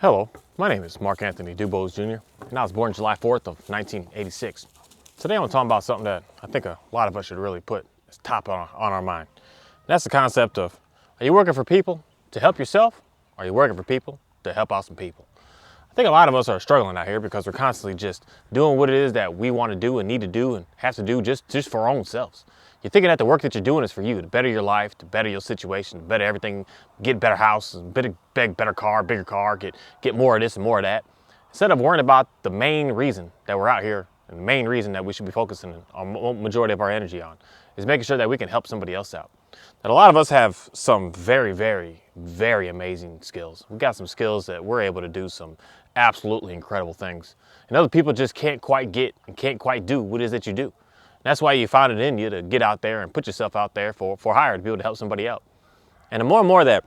Hello, my name is Mark Anthony Dubose Jr., and I was born July 4th of 1986. Today I'm going to talk about something that I think a lot of us should really put as top on our mind. And that's the concept of, are you working for people to help yourself, or are you working for people to help out some people? I think a lot of us are struggling out here because we're constantly just doing what it is that we want to do and need to do and have to do just for our own selves. You're thinking that the work that you're doing is for you, to better your life, to better your situation, to better everything, get a better house, better car, bigger car, get more of this and more of that. Instead of worrying about the main reason that we're out here and the main reason that we should be focusing on majority of our energy on is making sure that we can help somebody else out. And a lot of us have some very amazing skills. We've got some skills that we're able to do some absolutely incredible things. And other people just can't quite get and can't quite do what it is that you do. That's why you found it in you to get out there and put yourself out there for hire to be able to help somebody out. And the more that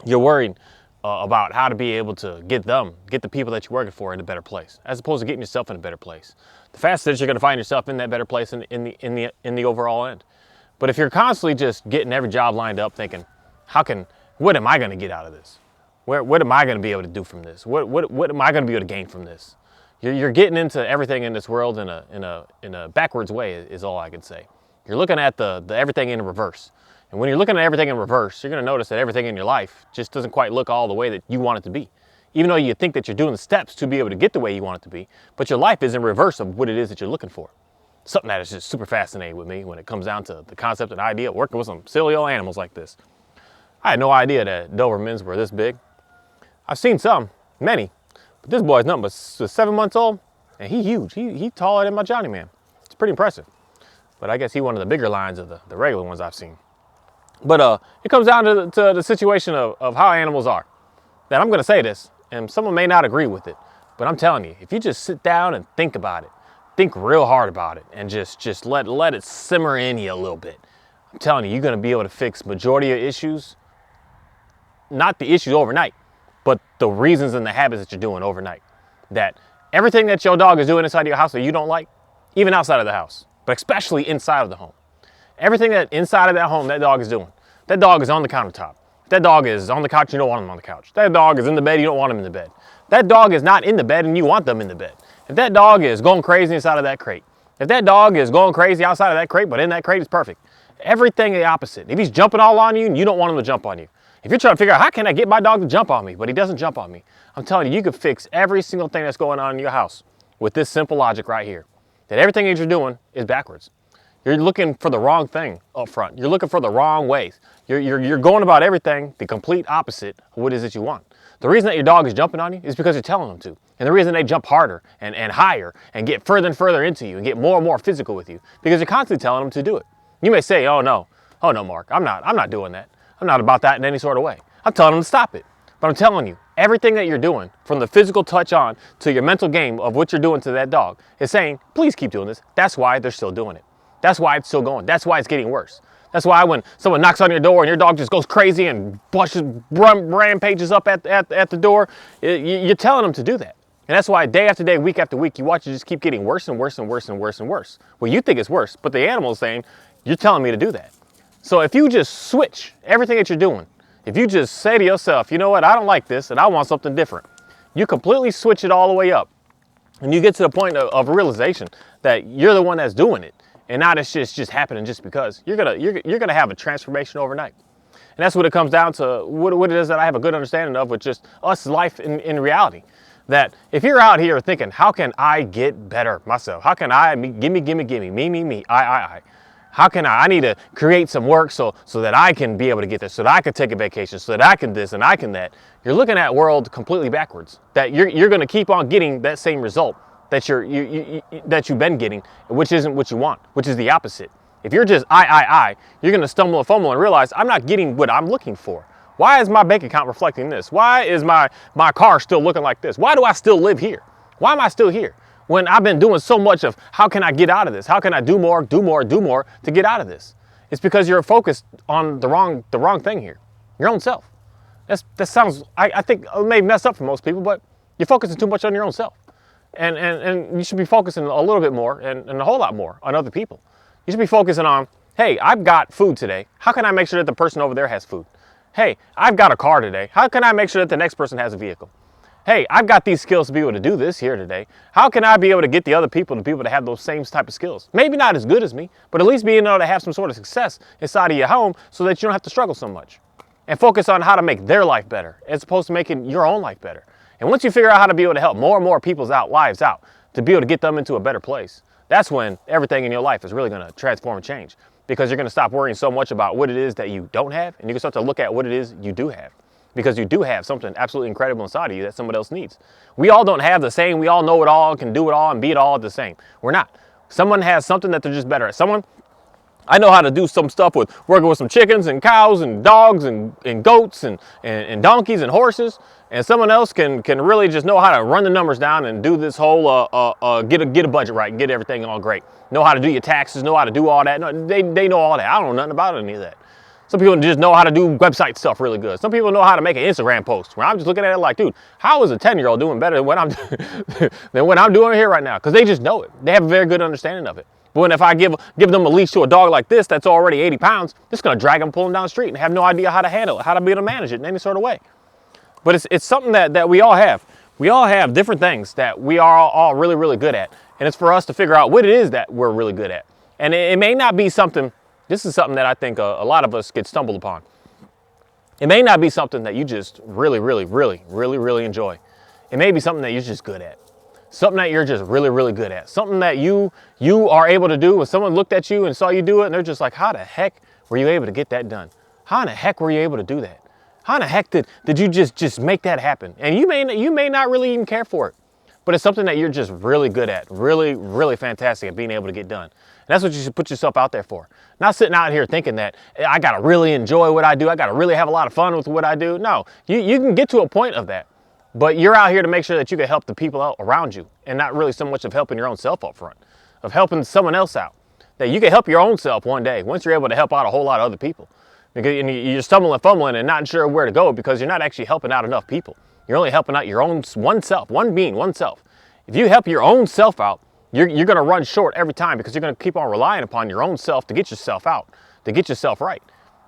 you're worried about how to be able to get the people that you're working for in a better place, as opposed to getting yourself in a better place, the fastest you're going to find yourself in that better place in the overall end. But if you're constantly just getting every job lined up thinking, what am I going to get out of this? What am I going to be able to do from this? What am I going to be able to gain from this? You're getting into everything in this world in a backwards way is all I can say. You're looking at the everything in reverse. And when you're looking at everything in reverse, you're going to notice that everything in your life just doesn't quite look all the way that you want it to be. Even though you think that you're doing the steps to be able to get the way you want it to be, but your life is in reverse of what it is that you're looking for. Something that is just super fascinating with me when it comes down to the concept and idea of working with some silly old animals like this. I had no idea that Dobermans were this big. I've seen some, many, but this boy's nothing but 7 months old, and he's huge. He's taller than my Johnny man. It's pretty impressive. But I guess he's one of the bigger lines of the regular ones I've seen. But it comes down to the situation of how animals are. That I'm going to say this, and someone may not agree with it, but I'm telling you, if you just sit down and think about it, think real hard about it, and just let it simmer in you a little bit, I'm telling you, you're going to be able to fix majority of issues, not the issues overnight, but the reasons and the habits that you're doing overnight. That everything that your dog is doing inside your house that you don't like, even outside of the house, but especially inside of the home. Everything that inside of that home that dog is doing. That dog is on the countertop. That dog is on the couch, you don't want him on the couch. That dog is in the bed, you don't want him in the bed. That dog is not in the bed and you want them in the bed. If that dog is going crazy inside of that crate, if that dog is going crazy outside of that crate, but in that crate is perfect. Everything the opposite. If he's jumping all on you and you don't want him to jump on you. If you're trying to figure out how can I get my dog to jump on me, but he doesn't jump on me, I'm telling you, you can fix every single thing that's going on in your house with this simple logic right here. That everything that you're doing is backwards. You're looking for the wrong thing up front. You're looking for the wrong ways. You're going about everything the complete opposite of what it is that you want. The reason that your dog is jumping on you is because you're telling them to. And the reason they jump harder and higher and get further and further into you and get more and more physical with you, because you're constantly telling them to do it. You may say, oh no, Mark, I'm not doing that. I'm not about that in any sort of way. I'm telling them to stop it. But I'm telling you, everything that you're doing, from the physical touch on to your mental game of what you're doing to that dog, is saying, please keep doing this. That's why they're still doing it. That's why it's still going. That's why it's getting worse. That's why when someone knocks on your door and your dog just goes crazy and rampages up at the door, you're telling them to do that. And that's why day after day, week after week, you watch it just keep getting worse and worse and worse and worse and worse. Well, you think it's worse, but the animal is saying, you're telling me to do that. So if you just switch everything that you're doing, if you just say to yourself, you know what, I don't like this and I want something different, you completely switch it all the way up. And you get to the point of realization that you're the one that's doing it. And not it's just happening just because. You're gonna have a transformation overnight. And that's what it comes down to, what it is that I have a good understanding of with just us life in reality. That if you're out here thinking, how can I get better myself? How can I, gimme, me, I. How can I need to create some work so that I can be able to get this, so that I can take a vacation, so that I can this and I can that. You're looking at world completely backwards. That you're gonna keep on getting that same result that you've been getting, which isn't what you want, which is the opposite. If you're just you're gonna stumble and fumble and realize I'm not getting what I'm looking for. Why is my bank account reflecting this? Why is my car still looking like this? Why do I still live here? Why am I still here? When I've been doing so much of how can I get out of this? How can I do more to get out of this? It's because you're focused on the wrong thing here, your own self. That sounds, I think it may mess up for most people, but you're focusing too much on your own self. And you should be focusing a little bit more and a whole lot more on other people. You should be focusing on, hey, I've got food today. How can I make sure that the person over there has food? Hey, I've got a car today. How can I make sure that the next person has a vehicle? hey, I've got these skills to be able to do this here today. How can I be able to get the other people to be able to have those same type of skills? Maybe not as good as me, but at least being able to have some sort of success inside of your home so that you don't have to struggle so much. And focus on how to make their life better as opposed to making your own life better. And once you figure out how to be able to help more and more people's lives out to be able to get them into a better place, that's when everything in your life is really going to transform and change, because you're going to stop worrying so much about what it is that you don't have, and you can start to look at what it is you do have, because you do have something absolutely incredible inside of you that someone else needs. We all don't have the same. We all know it all, can do it all, and be it all the same. We're not. Someone has something that they're just better at. I know how to do some stuff with working with some chickens and cows and dogs and goats and donkeys and horses. And someone else can really just know how to run the numbers down and do this whole, get a budget right and get everything all great. Know how to do your taxes, know how to do all that. No, they know all that. I don't know nothing about any of that. Some people just know how to do website stuff really good. Some people know how to make an Instagram post. Where I'm just looking at it like, dude, how is a 10-year-old doing better than what I'm doing here right now? Because they just know it. They have a very good understanding of it. But if I give them a leash to a dog like this that's already 80 pounds, it's going to drag them, pull them down the street, and have no idea how to handle it, how to be able to manage it in any sort of way. But it's something that we all have. We all have different things that we are all really, really good at. And it's for us to figure out what it is that we're really good at. And it may not be something, this is something that I think a lot of us get stumbled upon. It may not be something that you just really, really, really, really, really enjoy. It may be something that you're just good at. Something that you're just really, really good at. Something that you are able to do when someone looked at you and saw you do it and they're just like, how the heck were you able to get that done? How in the heck were you able to do that? How in the heck did you just make that happen? And you may not really even care for it, but it's something that you're just really good at, really, really fantastic at being able to get done. And that's what you should put yourself out there for. Not sitting out here thinking that I gotta really enjoy what I do, I gotta really have a lot of fun with what I do. No, you can get to a point of that. But you're out here to make sure that you can help the people out around you, and not really so much of helping your own self up front, of helping someone else out. That you can help your own self one day once you're able to help out a whole lot of other people. Because you're stumbling, fumbling, and not sure where to go because you're not actually helping out enough people. You're only helping out your own oneself, one being, oneself. If you help your own self out, you're going to run short every time because you're going to keep on relying upon your own self to get yourself out, to get yourself right.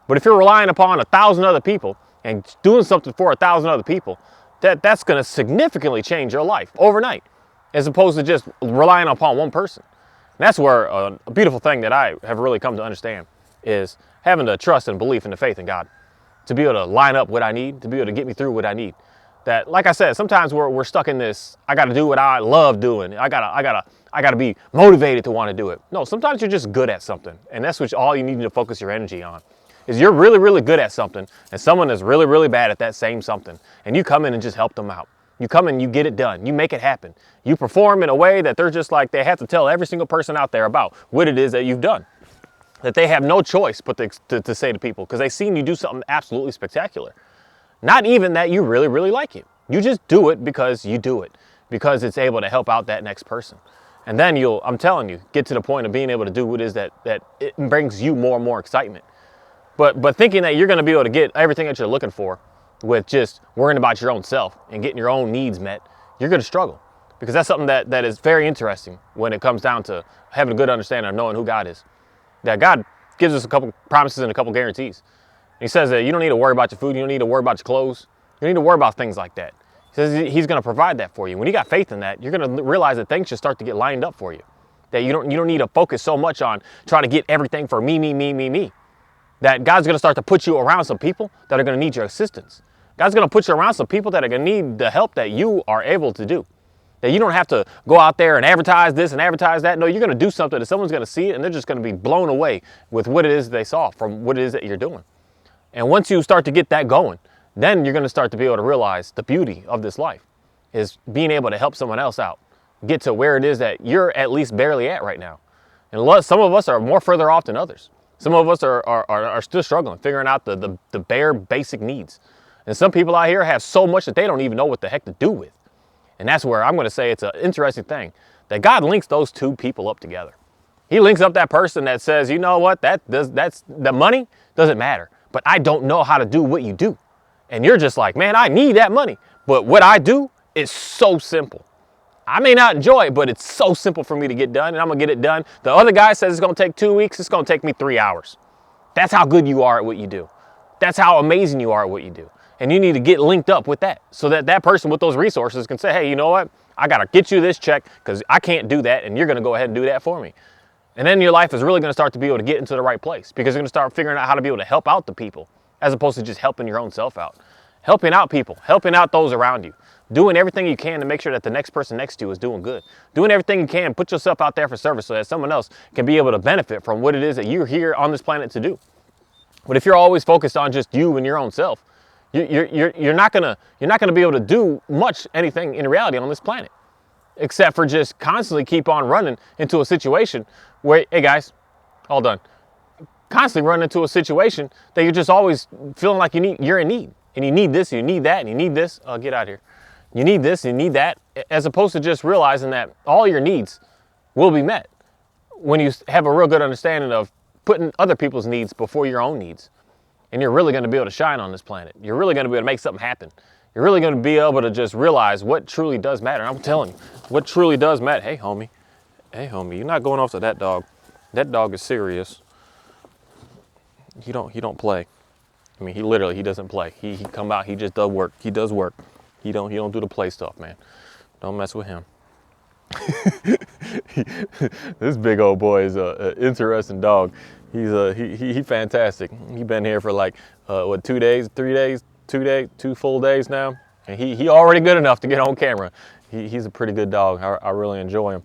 But if you're relying upon 1,000 other people and doing something for 1,000 other people, that's going to significantly change your life overnight, as opposed to just relying upon one person. And that's where a beautiful thing that I have really come to understand is having the trust and belief and the faith in God to be able to line up what I need, to be able to get me through what I need. That, like I said, sometimes we're stuck in this, I got to do what I love doing. I gotta be motivated to want to do it. No, sometimes you're just good at something, and that's what all you need to focus your energy on. Is you're really, really good at something, and someone is really, really bad at that same something, and you come in and just help them out. You come in, you get it done, you make it happen. You perform in a way that they're just like, they have to tell every single person out there about what it is that you've done. That they have no choice but to say to people, because they've seen you do something absolutely spectacular. Not even that you really, really like it. You just do it because you do it, because it's able to help out that next person. And then I'm telling you, get to the point of being able to do what it is that it brings you more and more excitement. But thinking that you're going to be able to get everything that you're looking for with just worrying about your own self and getting your own needs met, you're going to struggle. Because that's something that is very interesting when it comes down to having a good understanding of knowing who God is. That God gives us a couple promises and a couple guarantees. He says that you don't need to worry about your food, you don't need to worry about your clothes, you don't need to worry about things like that. He says He's going to provide that for you. When you got faith in that, you're going to realize that things should start to get lined up for you. That you don't need to focus so much on trying to get everything for me. That God's going to start to put you around some people that are going to need your assistance. God's going to put you around some people that are going to need the help that you are able to do. That you don't have to go out there and advertise this and advertise that. No, you're going to do something that someone's going to see it and they're just going to be blown away with what it is they saw from what it is that you're doing. And once you start to get that going, then you're going to start to be able to realize the beauty of this life is being able to help someone else out, get to where it is that you're at least barely at right now. And some of us are more further off than others. Some of us are still struggling, figuring out the bare basic needs. And some people out here have so much that they don't even know what the heck to do with. And that's where I'm going to say it's an interesting thing that God links those two people up together. He links up that person that says, you know what, that's the money doesn't matter, but I don't know how to do what you do. And you're just like, man, I need that money. But what I do is so simple. I may not enjoy it, but it's so simple for me to get done, and I'm going to get it done. The other guy says it's going to take 2 weeks. It's going to take me 3 hours. That's how good you are at what you do. That's how amazing you are at what you do. And you need to get linked up with that so that that person with those resources can say, hey, you know what? I got to get you this check because I can't do that. And you're going to go ahead and do that for me. And then your life is really going to start to be able to get into the right place because you're going to start figuring out how to be able to help out the people as opposed to just helping your own self out. Helping out people, helping out those around you, doing everything you can to make sure that the next person next to you is doing good. Doing everything you can, put yourself out there for service so that someone else can be able to benefit from what it is that you're here on this planet to do. But if you're always focused on just you and your own self, you're not gonna be able to do much anything in reality on this planet, except for just constantly keep on running into a situation where, hey guys, all done. Constantly running into a situation that you're just always feeling like you're in need, and you need this, and you need that, and you need this. Oh, get out of here. You need this, and you need that, as opposed to just realizing that all your needs will be met when you have a real good understanding of putting other people's needs before your own needs. And you're really going to be able to shine on this planet. You're really going to be able to make something happen. You're really going to be able to just realize what truly does matter. And I'm telling you, what truly does matter. Hey, homie. Hey, homie. You're not going off to that dog. That dog is serious. He don't play. I mean, he doesn't play. He come out. He just does work. He does work. He don't do the play stuff, man. Don't mess with him. This big old boy is an interesting dog. He's fantastic. He been here for like what, 2 days, 3 days, 2 full days now, and he already good enough to get on camera. He's a pretty good dog. I really enjoy him,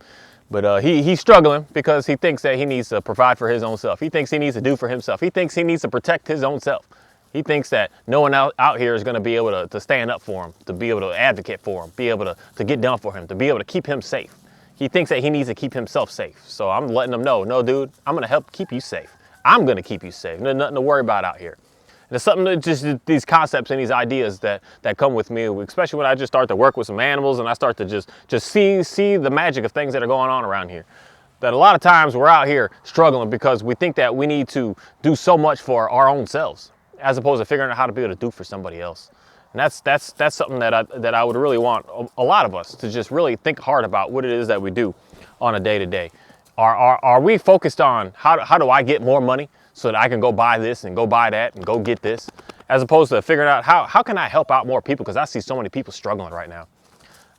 but he's struggling because he thinks that he needs to provide for his own self. He thinks he needs to do for himself. He thinks he needs to protect his own self. He thinks that no one out here is going to be able to stand up for him, to be able to advocate for him, be able to get down for him, to be able to keep him safe. He thinks that he needs to keep himself safe. So I'm letting him know, no, dude, I'm going to help keep you safe. I'm going to keep you safe. There's nothing to worry about out here. And it's something that just these concepts and these ideas that come with me, especially when I just start to work with some animals and I start to just see the magic of things that are going on around here. That a lot of times we're out here struggling because we think that we need to do so much for our own selves, as opposed to figuring out how to be able to do for somebody else. And that's something that I would really want a lot of us to just really think hard about what it is that we do on a day-to-day. Are we focused on how do I get more money so that I can go buy this and go buy that and go get this, as opposed to figuring out how can I help out more people, because I see so many people struggling right now.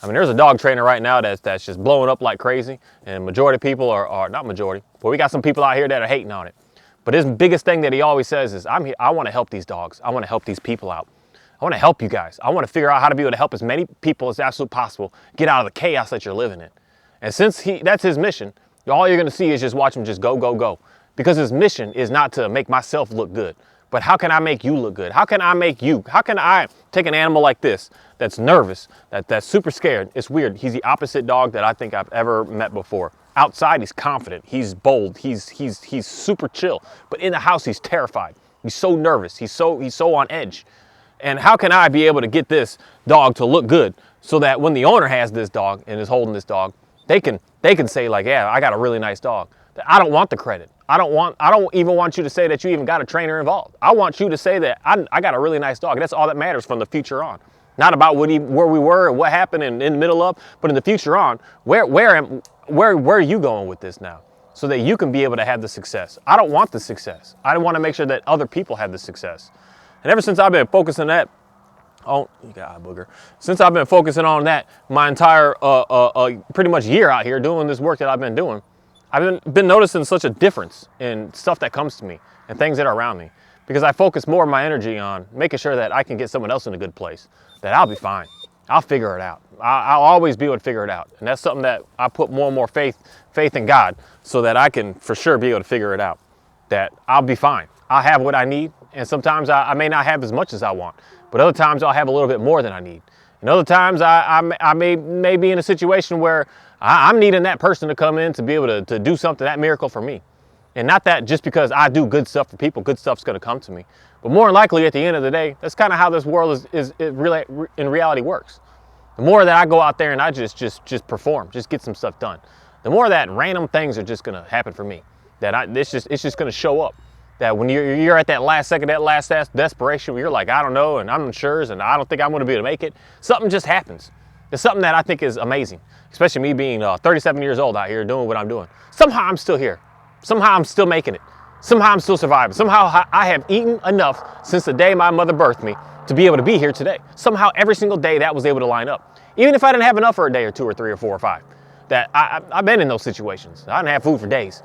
I mean, there's a dog trainer right now that's just blowing up like crazy, and majority of people are not majority, but we got some people out here that are hating on it. But his biggest thing that he always says is, I'm here, I want to help these dogs. I want to help these people out. I want to help you guys. I want to figure out how to be able to help as many people as absolutely possible get out of the chaos that you're living in. And since that's his mission, all you're going to see is just watch him just go, go, go. Because his mission is not to make myself look good, but how can I make you look good? How can I take an animal like this that's nervous, that's super scared? It's weird. He's the opposite dog that I think I've ever met before. Outside, he's confident, he's bold, he's super chill. But in the house, he's terrified. He's so nervous, he's so on edge. And how can I be able to get this dog to look good so that when the owner has this dog and is holding this dog, they can say like, yeah, I got a really nice dog. I don't want the credit. I don't even want you to say that you even got a trainer involved. I want you to say that I got a really nice dog. That's all that matters from the future on. Not about where we were and what happened in the middle of, but in the future on, where are you going with this now? So that you can be able to have the success. I don't want the success. I want to make sure that other people have the success. And ever since I've been focusing that, oh, you got eye booger. Since I've been focusing on that my entire pretty much year out here doing this work that I've been doing, I've been noticing such a difference in stuff that comes to me and things that are around me, because I focus more of my energy on making sure that I can get someone else in a good place, that I'll be fine. I'll figure it out. I'll always be able to figure it out. And that's something that I put more and more faith in God, so that I can for sure be able to figure it out, that I'll be fine. I'll have what I need. And sometimes I may not have as much as I want, but other times I'll have a little bit more than I need. And other times I may be in a situation where I'm needing that person to come in to be able to do something, that miracle for me. And not that just because I do good stuff for people, good stuff's going to come to me. But more than likely at the end of the day, that's kind of how this world is really in reality works. The more that I go out there and I just perform, just get some stuff done, the more that random things are just going to happen for me. That it's just going to show up. That when you're at that last second, that last desperation, where you're like, I don't know, and I'm unsure, and I don't think I'm going to be able to make it, something just happens. It's something that I think is amazing, especially me being 37 years old out here doing what I'm doing. Somehow I'm still here. Somehow I'm still making it. Somehow I'm still surviving. Somehow I have eaten enough since the day my mother birthed me to be able to be here today. Somehow every single day that was able to line up. Even if I didn't have enough for a day or two or three or four or five, that I've been in those situations. I didn't have food for days.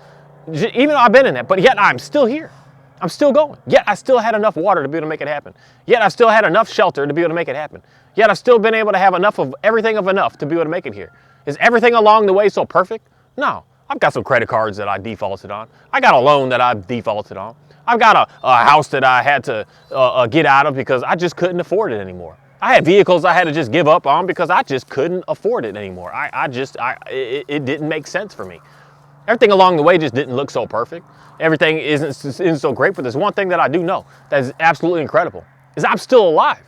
Even though I've been in that, but yet I'm still here. I'm still going. Yet I still had enough water to be able to make it happen. Yet I still had enough shelter to be able to make it happen. Yet I've still been able to have enough of everything of enough to be able to make it here. Is everything along the way so perfect? No. I've got some credit cards that I defaulted on. I got a loan that I defaulted on. I've got a house that I had to get out of because I just couldn't afford it anymore. I had vehicles I had to just give up on because I just couldn't afford it anymore. It didn't make sense for me. Everything along the way just didn't look so perfect. Everything isn't so great, but there's one thing that I do know that is absolutely incredible, is I'm still alive.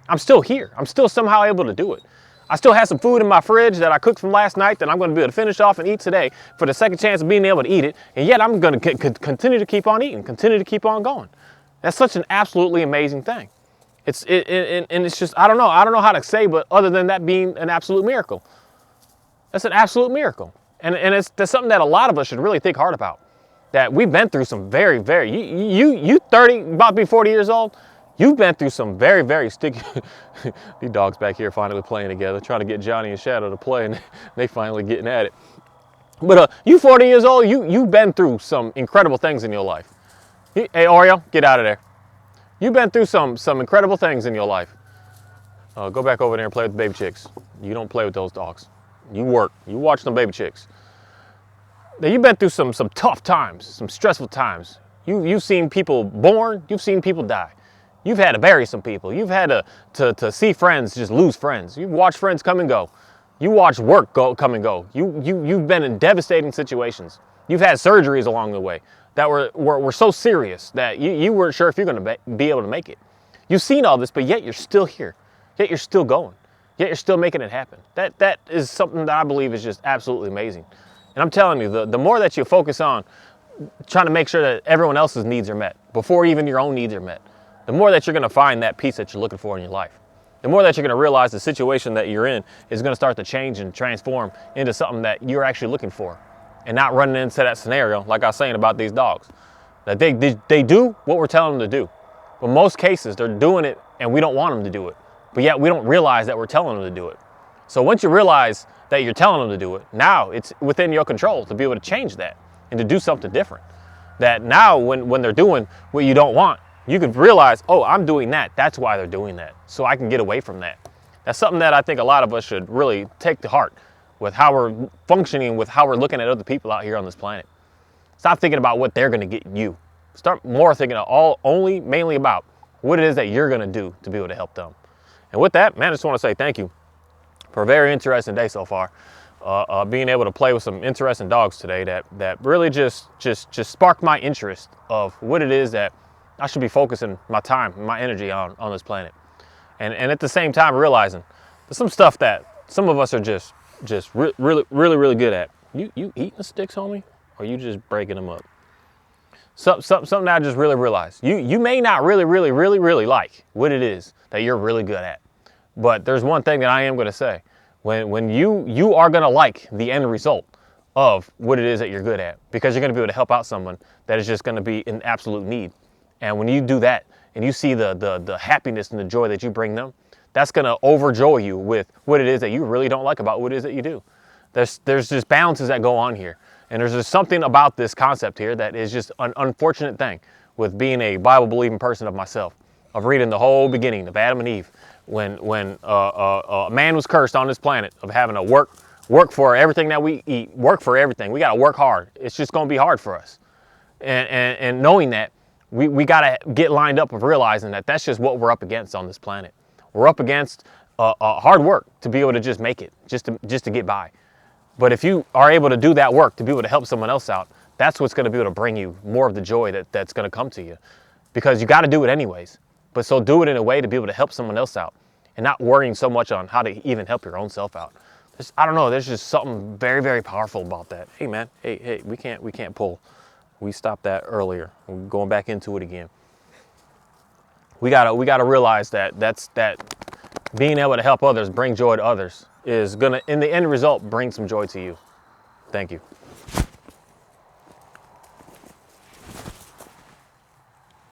I'm still here. I'm still somehow able to do it. I still have some food in my fridge that I cooked from last night that I'm going to be able to finish off and eat today for the second chance of being able to eat it, and yet I'm going to continue to keep on eating, continue to keep on going. That's such an absolutely amazing thing. And it's just, I don't know how to say, but other than that being an absolute miracle. That's an absolute miracle. And that's something that a lot of us should really think hard about. That we've been through some very, you 30, about to be 40 years old, you've been through some very, very sticky, these dogs back here finally playing together, trying to get Johnny and Shadow to play, and they finally getting at it. But you 40 years old, you've been through some incredible things in your life. Hey, Oreo, get out of there. You've been through some incredible things in your life. Go back over there and play with the baby chicks. You don't play with those dogs. You work. You watch them baby chicks. Now, you've been through some tough times, some stressful times. You've seen people born. You've seen people die. You've had to bury some people. You've had to see friends just lose friends. You've watched friends come and go. You watched work come and go. You've been in devastating situations. You've had surgeries along the way that were so serious that you weren't sure if you're going to be able to make it. You've seen all this, but yet you're still here. Yet you're still going. Yet you're still making it happen. That is something that I believe is just absolutely amazing. And I'm telling you, the more that you focus on trying to make sure that everyone else's needs are met before even your own needs are met, the more that you're going to find that peace that you're looking for in your life. The more that you're going to realize the situation that you're in is going to start to change and transform into something that you're actually looking for, and not running into that scenario like I was saying about these dogs. That they do what we're telling them to do. But most cases, they're doing it and we don't want them to do it. But yet we don't realize that we're telling them to do it. So once you realize that you're telling them to do it, now it's within your control to be able to change that and to do something different. That now when they're doing what you don't want, you can realize, oh, I'm doing that. That's why they're doing that. So I can get away from that. That's something that I think a lot of us should really take to heart with how we're functioning, with how we're looking at other people out here on this planet. Stop thinking about what they're going to get you. Start more thinking mainly about what it is that you're going to do to be able to help them. And with that, man, I just want to say thank you for a very interesting day so far. Being able to play with some interesting dogs today that really just sparked my interest of what it is that I should be focusing my time and my energy on this planet. And at the same time realizing there's some stuff that some of us are just really good at. You eating the sticks, homie? Or you just breaking them up? Something that I just really realized. You may not really like what it is that you're really good at. But there's one thing that I am going to say. When you are going to like the end result of what it is that you're good at, because you're going to be able to help out someone that is just going to be in absolute need. And when you do that and you see the happiness and the joy that you bring them, that's going to overjoy you with what it is that you really don't like about what it is that you do. There's just balances that go on here. And there's just something about this concept here that is just an unfortunate thing with being a Bible-believing person of myself, of reading the whole beginning of Adam and Eve, when man was cursed on this planet, of having to work for everything that we eat, work for everything. We got to work hard. It's just going to be hard for us. And knowing that, we got to get lined up of realizing that that's just what we're up against on this planet. We're up against hard work to be able to just make it, just to get by. But if you are able to do that work to be able to help someone else out, that's what's going to be able to bring you more of the joy that's going to come to you. Because you got to do it anyways. But so do it in a way to be able to help someone else out and not worrying so much on how to even help your own self out. I don't know, there's just something very, very powerful about that. Hey man, hey, we can't pull. We stopped that earlier. We're going back into it again. We gotta realize that being able to help others, bring joy to others, is gonna, in the end result, bring some joy to you. Thank you.